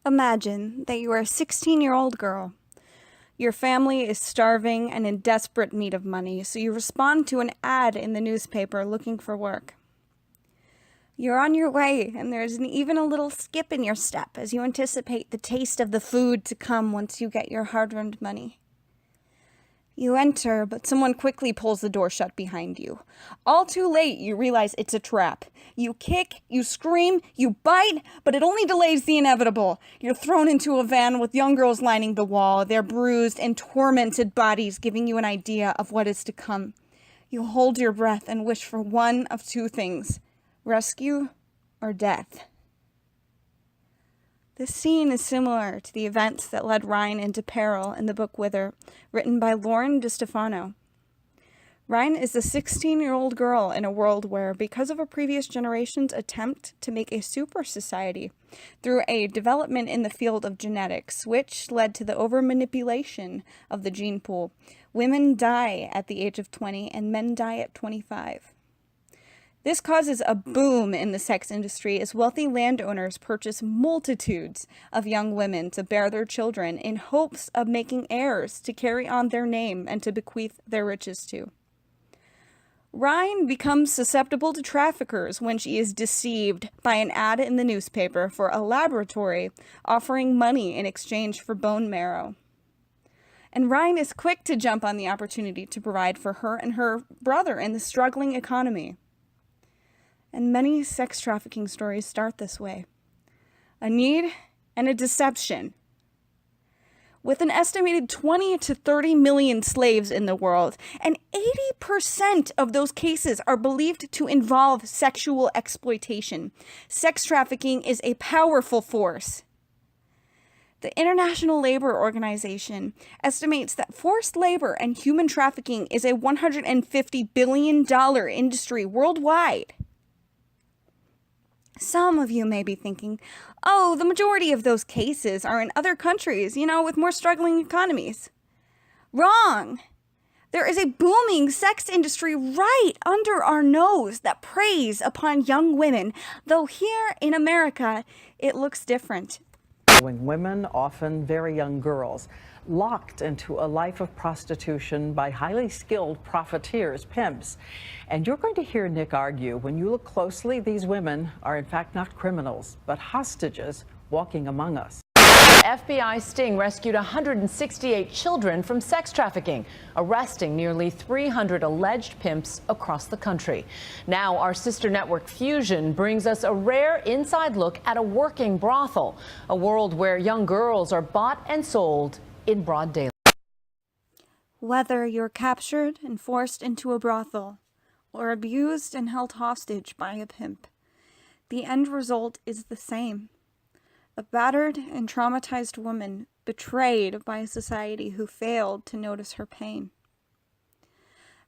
Imagine that you are a 16-year-old girl. Your family is starving and in desperate need of money, so you respond to an ad in the newspaper looking for work. You're on your way, and there's even a little skip in your step as you anticipate the taste of the food to come once you get your hard-earned money. You enter, but someone quickly pulls the door shut behind you. All too late, you realize it's a trap. You kick, you scream, you bite, but it only delays the inevitable. You're thrown into a van with young girls lining the wall, their bruised and tormented bodies giving you an idea of what is to come. You hold your breath and wish for one of two things: rescue or death. This scene is similar to the events that led Ryan into peril in the book Wither, written by Lauren DeStefano. Ryan is a 16-year-old girl in a world where, because of a previous generation's attempt to make a super society through a development in the field of genetics, which led to the over-manipulation of the gene pool, women die at the age of 20 and men die at 25. This causes a boom in the sex industry as wealthy landowners purchase multitudes of young women to bear their children in hopes of making heirs to carry on their name and to bequeath their riches to. Ryan becomes susceptible to traffickers when she is deceived by an ad in the newspaper for a laboratory offering money in exchange for bone marrow. And Ryan is quick to jump on the opportunity to provide for her and her brother in the struggling economy. And many sex trafficking stories start this way: a need and a deception. With an estimated 20 to 30 million slaves in the world, and 80% of those cases are believed to involve sexual exploitation, sex trafficking is a powerful force. The International Labor Organization estimates that forced labor and human trafficking is a $150 billion industry worldwide. Some of you may be thinking, oh, the majority of those cases are in other countries, with more struggling economies. Wrong! There is a booming sex industry right under our nose that preys upon young women, though here in America, it looks different. Women, often very young girls, locked into a life of prostitution by highly skilled profiteers, pimps. And you're going to hear Nick argue, when you look closely, these women are in fact not criminals, but hostages walking among us. FBI sting rescued 168 children from sex trafficking, arresting nearly 300 alleged pimps across the country. Now, our sister network Fusion brings us a rare inside look at a working brothel, a world where young girls are bought and sold in broad daylight. Whether you're captured and forced into a brothel, or abused and held hostage by a pimp, the end result is the same: a battered and traumatized woman betrayed by a society who failed to notice her pain.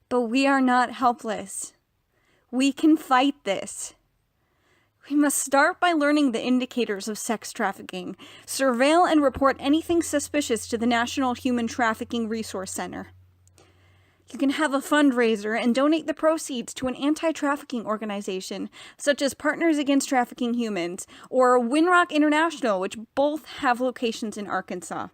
But we are not helpless. We can fight this. We must start by learning the indicators of sex trafficking, surveil and report anything suspicious to the National Human Trafficking Resource Center. You can have a fundraiser and donate the proceeds to an anti-trafficking organization, such as Partners Against Trafficking Humans, or Winrock International, which both have locations in Arkansas.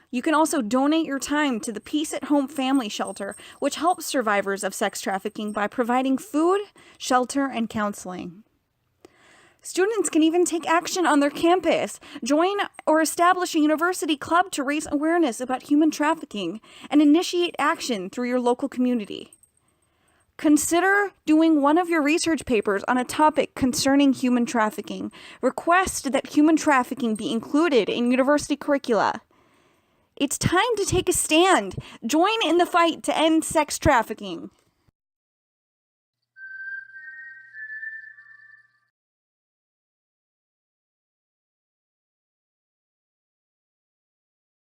You can also donate your time to the Peace at Home Family Shelter, which helps survivors of sex trafficking by providing food, shelter, and counseling. Students can even take action on their campus, join or establish a university club to raise awareness about human trafficking, and initiate action through your local community. Consider doing one of your research papers on a topic concerning human trafficking. Request that human trafficking be included in university curricula. It's time to take a stand. Join in the fight to end sex trafficking.